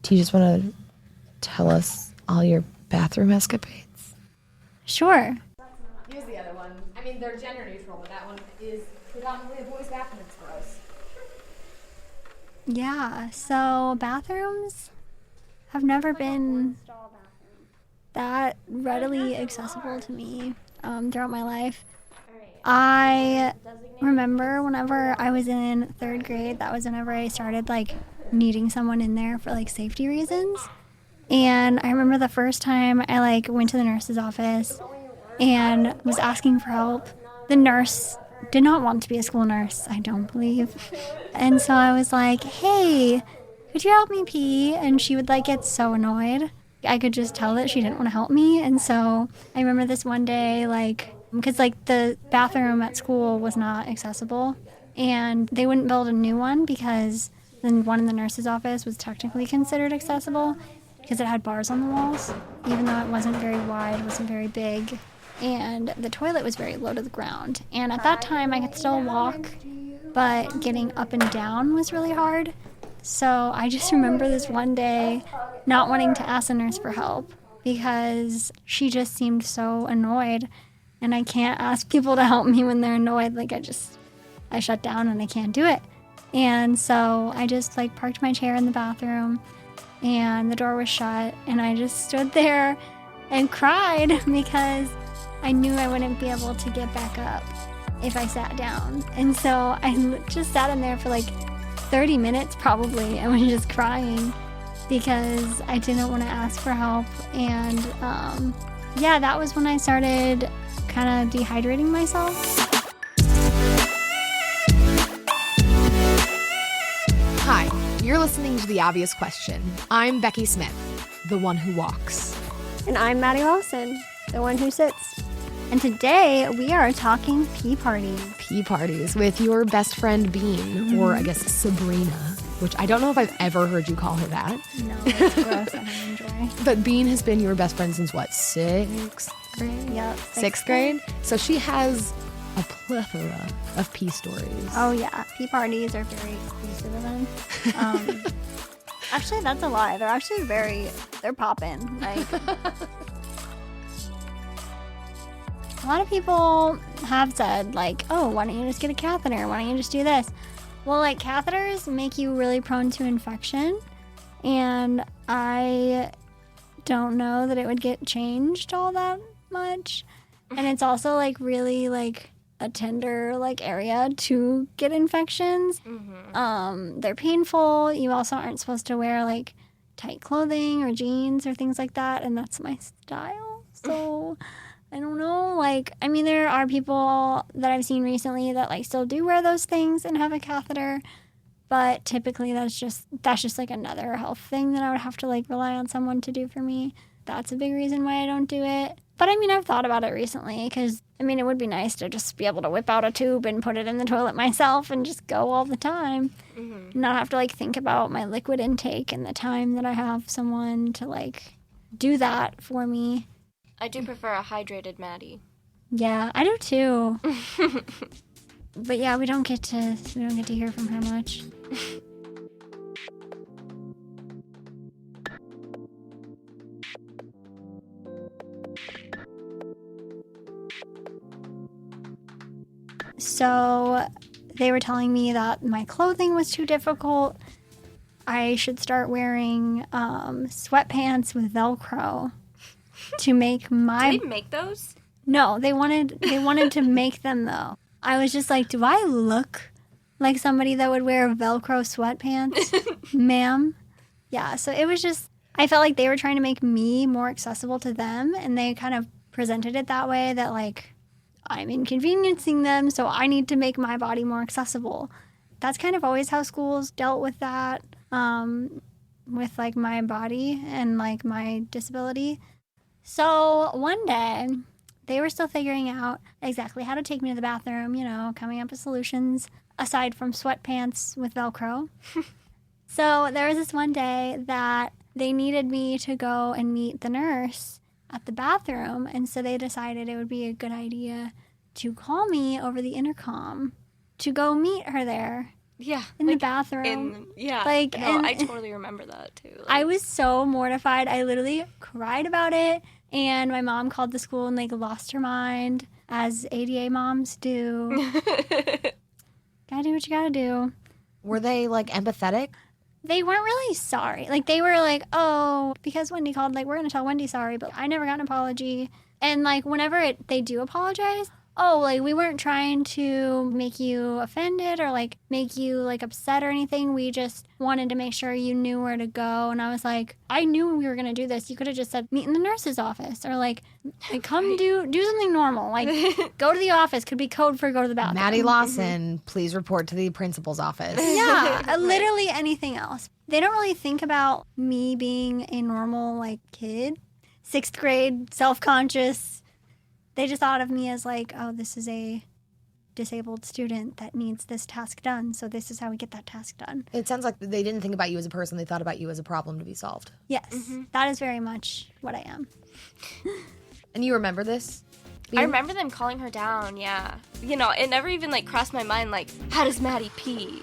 Do you just want to tell us all your bathroom escapades? Sure. Here's the other one. I mean, they're gender neutral, but that one is predominantly a boys' bathroom. It's gross. Yeah, so bathrooms have never been that readily accessible to me throughout my life. I remember whenever I was in 3rd grade, that was whenever I started like needing someone in there for like safety reasons. And I remember the first time I like went to the nurse's office and was asking for help. The nurse did not want to be a school nurse, I don't believe. And so I was like, hey, could you help me pee? And she would like get so annoyed. I could just tell that she didn't want to help me. And so I remember this one day, like, because like the bathroom at school was not accessible and they wouldn't build a new one because then one in the nurse's office was technically considered accessible because it had bars on the walls, even though it wasn't very wide, it wasn't very big. And the toilet was very low to the ground. And at that time, I could still walk, but getting up and down was really hard. So I just remember this one day not wanting to ask the nurse for help because she just seemed so annoyed. And I can't ask people to help me when they're annoyed. Like I shut down and I can't do it. And so I just like parked my chair in the bathroom and the door was shut. And I just stood there and cried because I knew I wouldn't be able to get back up if I sat down. And so I just sat in there for like 30 minutes probably and was just crying because I didn't want to ask for help. And yeah, that was when I started kind of dehydrating myself. Hi, you're listening to The Obvious Question. I'm Becky Smith, the one who walks. And I'm Maddie Lawson, the one who sits. And today we are talking pee parties. Pee parties with your best friend Bean, or I guess Sabrina, which I don't know if I've ever heard you call her that. No, it's gross. I don't enjoy. But Bean has been your best friend since what, 6th grade? Yep. 6th grade? So she has a plethora of pee stories. Oh yeah, pee parties are very exclusive events. Actually, that's a lie. They're actually they're poppin'. Like, a lot of people have said, like, oh, why don't you just get a catheter? Why don't you just do this? Well, like, catheters make you really prone to infection, and I don't know that it would get changed all that much. And it's also, like, really, like, a tender, like, area to get infections. They're painful. You also aren't supposed to wear, like, tight clothing or jeans or things like that, and that's my style. So I don't know, like, I mean, there are people that I've seen recently that, like, still do wear those things and have a catheter, but typically that's just like another health thing that I would have to, like, rely on someone to do for me. That's a big reason why I don't do it. But, I mean, I've thought about it recently because, I mean, it would be nice to just be able to whip out a tube and put it in the toilet myself and just go all the time. Not have to, like, think about my liquid intake and the time that I have someone to, like, do that for me. I do prefer a hydrated Maddie. Yeah, I do too. But yeah, we don't get to hear from her much. So they were telling me that my clothing was too difficult. I should start wearing sweatpants with Velcro to make my... Do they make those? No, they wanted to make them though. I was just like, do I look like somebody that would wear Velcro sweatpants, ma'am? Yeah, so it was just, I felt like they were trying to make me more accessible to them, and they kind of presented it that way, that like, I'm inconveniencing them, so I need to make my body more accessible. That's kind of always how schools dealt with that, with like my body and like my disability. So one day, they were still figuring out exactly how to take me to the bathroom, you know, coming up with solutions aside from sweatpants with Velcro. So there was this one day that they needed me to go and meet the nurse at the bathroom, and so they decided it would be a good idea to call me over the intercom to go meet her there. Yeah. in the bathroom. Like, no, and I totally remember that too. Like, I was so mortified. I literally cried about it. And my mom called the school and lost her mind, as ADA moms do. Gotta do what you gotta do. Were they like empathetic? They weren't really sorry. Like, they were like, oh, because Wendy called, we're gonna tell Wendy sorry, but I never got an apology. And whenever they do apologize, oh, we weren't trying to make you offended or make you upset or anything. We just wanted to make sure you knew where to go. And I was like, I knew we were gonna do this. You could have just said meet in the nurse's office, or come do something normal. Go to the office could be code for go to the bathroom. Maddie Lawson, please report to the principal's office. Yeah, literally anything else. They don't really think about me being a normal kid, 6th grade, self-conscious. They just thought of me as oh, this is a disabled student that needs this task done, so this is how we get that task done. It sounds like they didn't think about you as a person. They thought about you as a problem to be solved. Yes, that is very much what I am. And you remember this? I remember them calling her down, yeah. It never even crossed my mind how does Maddie pee?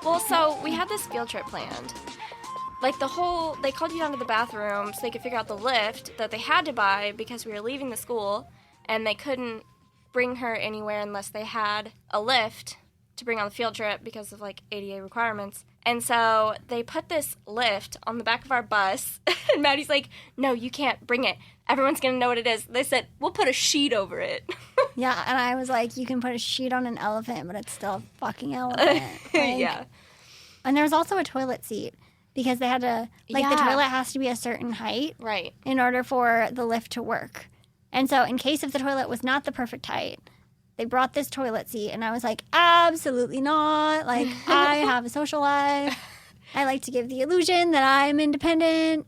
Well, so we had this field trip planned. They called you down to the bathroom so they could figure out the lift that they had to buy because we were leaving the school, and they couldn't bring her anywhere unless they had a lift to bring on the field trip because of ADA requirements. And so they put this lift on the back of our bus, and Maddie's like, no, you can't bring it. Everyone's going to know what it is. They said, we'll put a sheet over it. Yeah, and I was like, you can put a sheet on an elephant, but it's still a fucking elephant. Yeah. And there was also a toilet seat because they had to, the toilet has to be a certain height. Right. In order for the lift to work. And so in case if the toilet was not the perfect height, they brought this toilet seat, and I was like, absolutely not. I have a social life. I like to give the illusion that I'm independent,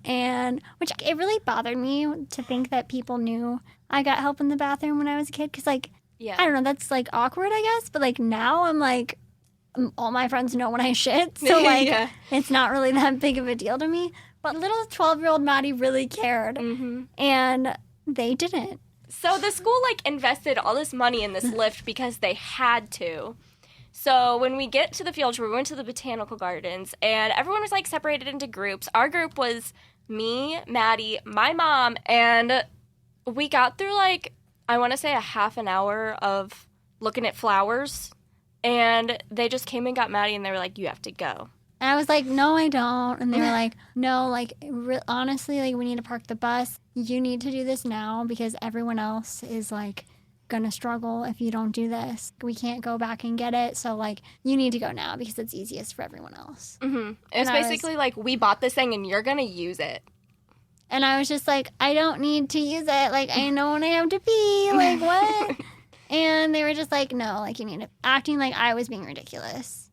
which it really bothered me to think that people knew I got help in the bathroom when I was a kid. Because, Yeah. I don't know, that's, awkward, I guess. But, now I'm all my friends know when I shit. So, Yeah. It's not really that big of a deal to me. But little 12-year-old Maddie really cared. Mm-hmm. And they didn't. So the school invested all this money in this lift because they had to. So when we get to the field trip, we went to the botanical gardens, and everyone was separated into groups. Our group was me, Maddie, my mom, and we got through I want to say a half an hour of looking at flowers, and they just came and got Maddie, and they were like, you have to go. And I was like, no, I don't. And they were like, no, honestly, we need to park the bus. You need to do this now because everyone else is gonna struggle if you don't do this. We can't go back and get it. So you need to go now because it's easiest for everyone else. Mm-hmm. It's basically we bought this thing and you're gonna use it. And I was just like, I don't need to use it. I know when I have to pee. What? And they were just like, no, you need to, acting like I was being ridiculous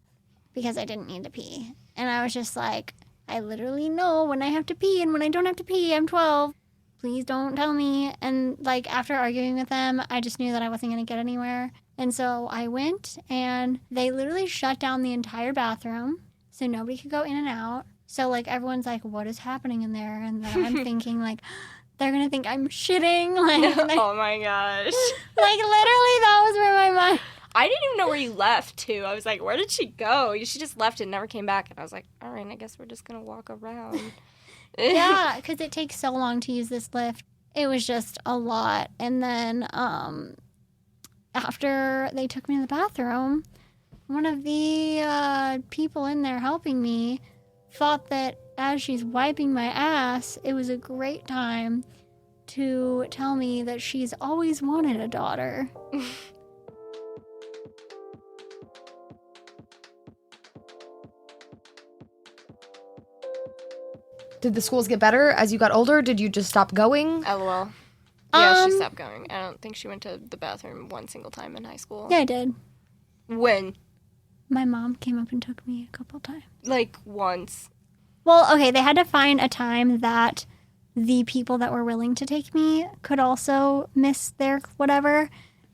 because I didn't need to pee. And I was just like, I literally know when I have to pee and when I don't have to pee. I'm 12. Please don't tell me. And after arguing with them, I just knew that I wasn't going to get anywhere. And so I went, and they literally shut down the entire bathroom so nobody could go in and out. So everyone's like, what is happening in there? And then I'm thinking they're going to think I'm shitting. Oh my gosh. Literally that was where my mind. I didn't even know where you left, too. I was like, where did she go? She just left and never came back. And I was like, all right, I guess we're just going to walk around. Yeah, because it takes so long to use this lift. It was just a lot. And then after they took me to the bathroom, one of the people in there helping me thought that as she's wiping my ass, it was a great time to tell me that she's always wanted a daughter. Did the schools get better as you got older? Did you just stop going? LOL. Yeah, she stopped going. I don't think she went to the bathroom one single time in high school. Yeah, I did. When? My mom came up and took me a couple times. Once. Well, okay, they had to find a time that the people that were willing to take me could also miss their whatever.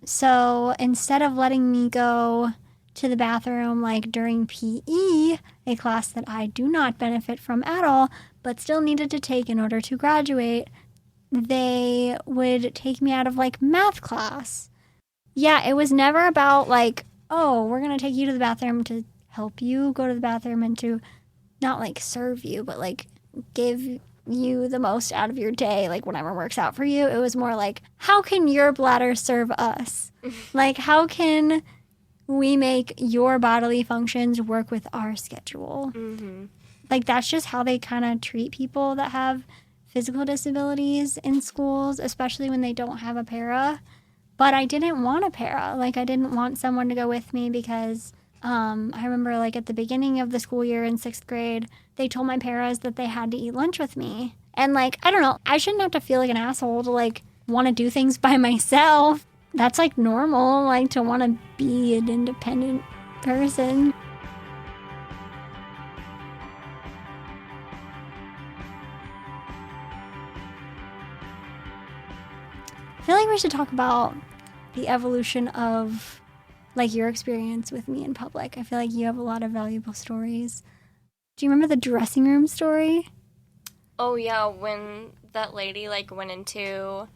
So instead of letting me go to the bathroom during PE, a class that I do not benefit from at all, but still needed to take in order to graduate, they would take me out of like math class. Yeah, it was never about like, oh, we're going to take you to the bathroom to help you go to the bathroom and to not like serve you, but like give you the most out of your day, like whatever works out for you. It was more like, how can your bladder serve us? Like, how can we make your bodily functions work with our schedule? Mm-hmm. Like, that's just how they kind of treat people that have physical disabilities in schools, especially when they don't have a para. But I didn't want a para. Like, I didn't want someone to go with me because I remember, like, at the beginning of the school year in 6th grade, they told my paras that they had to eat lunch with me. And, like, I don't know. I shouldn't have to feel like an asshole to, like, want to do things by myself. That's, like, normal, like, to want to be an independent person. I feel like we should talk about the evolution of, like, your experience with me in public. I feel like you have a lot of valuable stories. Do you remember the dressing room story? Oh, yeah, when that lady, like, went into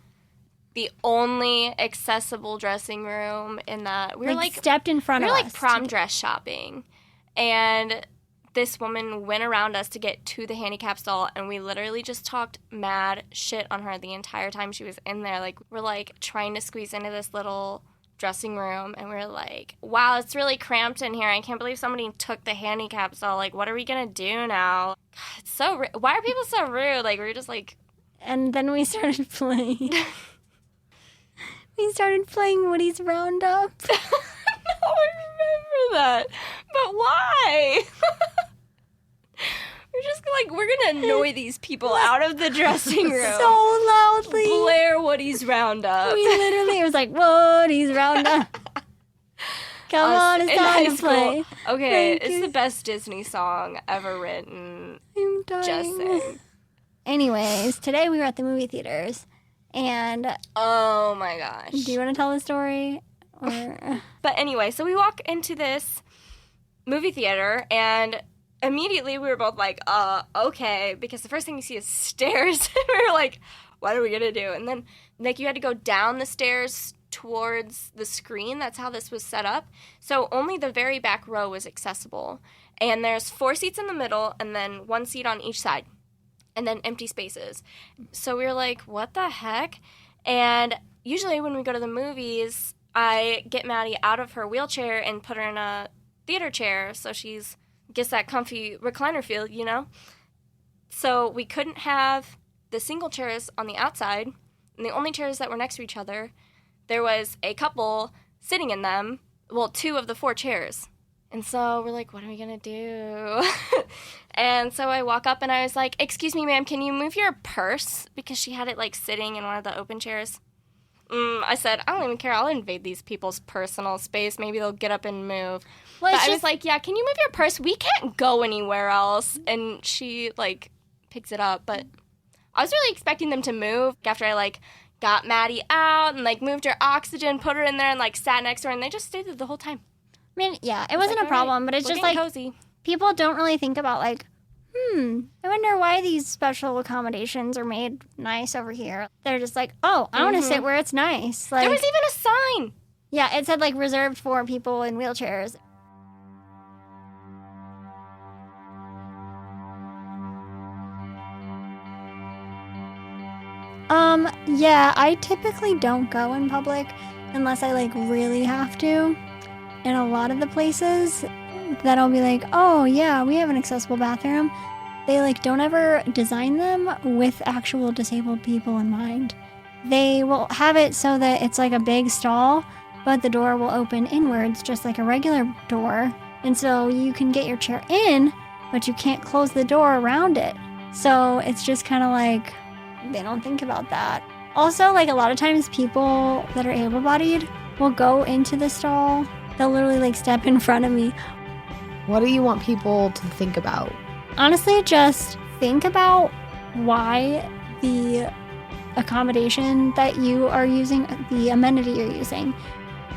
the only accessible dressing room in that... We were, like, stepped in front of us. We were, like, prom dress shopping. And this woman went around us to get to the handicap stall, and we literally just talked mad shit on her the entire time she was in there. Like, we're, like, trying to squeeze into this little dressing room, and we're like, wow, it's really cramped in here. I can't believe somebody took the handicap stall. Like, what are we gonna do now? God, it's so rude. Why are people so rude? Like, we're just like... And then we started playing. We started playing Woody's Roundup. No, I remember that. But why? We're just like, we're gonna annoy these people out of the dressing room. So loudly. Blair Woody's Roundup. We literally, it was like, Woody's Roundup. Come on, it's in time high to school. play. Okay, Thank it's you. the best Disney song ever written. I'm dying. Just saying. Anyways, today we were at the movie theaters, and Oh my gosh. do you want to tell the story? Or But anyway, so we walk into this movie theater, and immediately we were both like, okay, because the first thing you see is stairs. We were like, what are we gonna do? And then, like, you had to go down the stairs towards the screen. That's how this was set up. So only the very back row was accessible. And there's 4 seats in the middle, and then 1 seat on each side, and then empty spaces. So we were like, what the heck? And usually when we go to the movies, I get Maddie out of her wheelchair and put her in a theater chair so she's gets that comfy recliner feel, you know? So we couldn't have the single chairs on the outside, and the only chairs that were next to each other, there was a couple sitting in them, well, 2 of the 4 chairs. And so we're like, what are we going to do? And so I walk up and I was like, excuse me, ma'am, can you move your purse? Because she had it, like, sitting in one of the open chairs. I said, I don't even care. I'll invade these people's personal space. Maybe they'll get up and move. Well, But I was like, yeah, can you move your purse? We can't go anywhere else. And she, like, picks it up. But I was really expecting them to move after I, like, got Maddie out and, like, moved her oxygen, put her in there, and, like, sat next to her. And they just stayed there the whole time. I mean, yeah, it wasn't Like, a problem, but it's we're just getting like cozy. people don't really think about like, I wonder why these special accommodations are made nice over here. They're just like, oh, I want to sit where it's nice. Like, There was even a sign. yeah, it said like reserved for people in wheelchairs. Yeah, I typically don't go in public unless I like really have to. And a lot of the places that I'll be like, oh yeah, we have an accessible bathroom, they like don't ever design them with actual disabled people in mind. They will have it so that it's like a big stall, but the door will open inwards just like a regular door. And so you can get your chair in, but you can't close the door around it. So it's just kind of like, they don't think about that. Also, like a lot of times people that are able-bodied will go into the stall. They'll literally like step in front of me. What do you want people to think about? Honestly, just think about why the accommodation that you are using, the amenity you're using,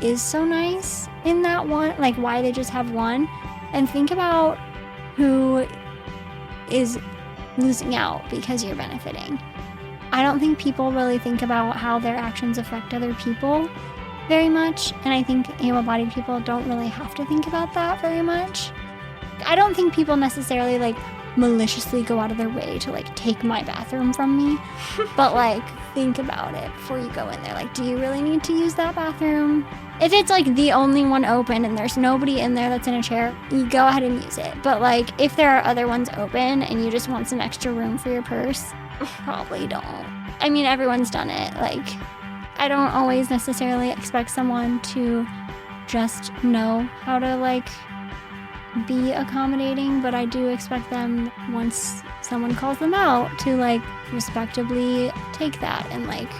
is so nice in that one, like why they just have one, and think about who is losing out because you're benefiting. I don't think people really think about how their actions affect other people very much. And I think able-bodied people don't really have to think about that very much. I don't think people necessarily like maliciously go out of their way to like take my bathroom from me. But like think about it before you go in there. Like, do you really need to use that bathroom? If it's like the only one open and there's nobody in there that's in a chair, you go ahead and use it. But like if there are other ones open and you just want some extra room for your purse, probably don't. I mean, everyone's done it. Like, I don't always necessarily expect someone to just know how to like be accommodating, but I do expect them, once someone calls them out, to like respectably take that and like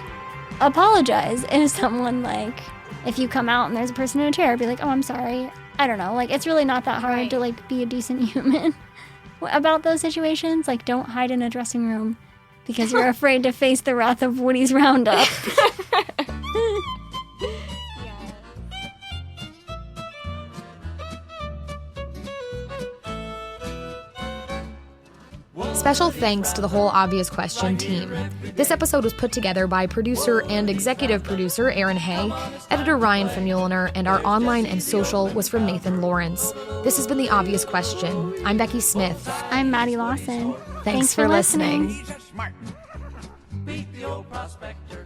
apologize. If someone like, if you come out and there's a person in a chair, be like, oh, I'm sorry. I don't know. Like, it's really not that hard to like be a decent human about those situations. Like, don't hide in a dressing room because you're afraid to face the wrath of Woody's Roundup. Special thanks to the whole Obvious Question team. This episode was put together by producer and executive producer Aaron Hay, editor Ryan from Muehlner, and our online and social was from Nathan Lawrence. This has been The Obvious Question. I'm Becky Smith. I'm Maddie Lawson. Thanks for listening. Jesus Martin beat the old prospector.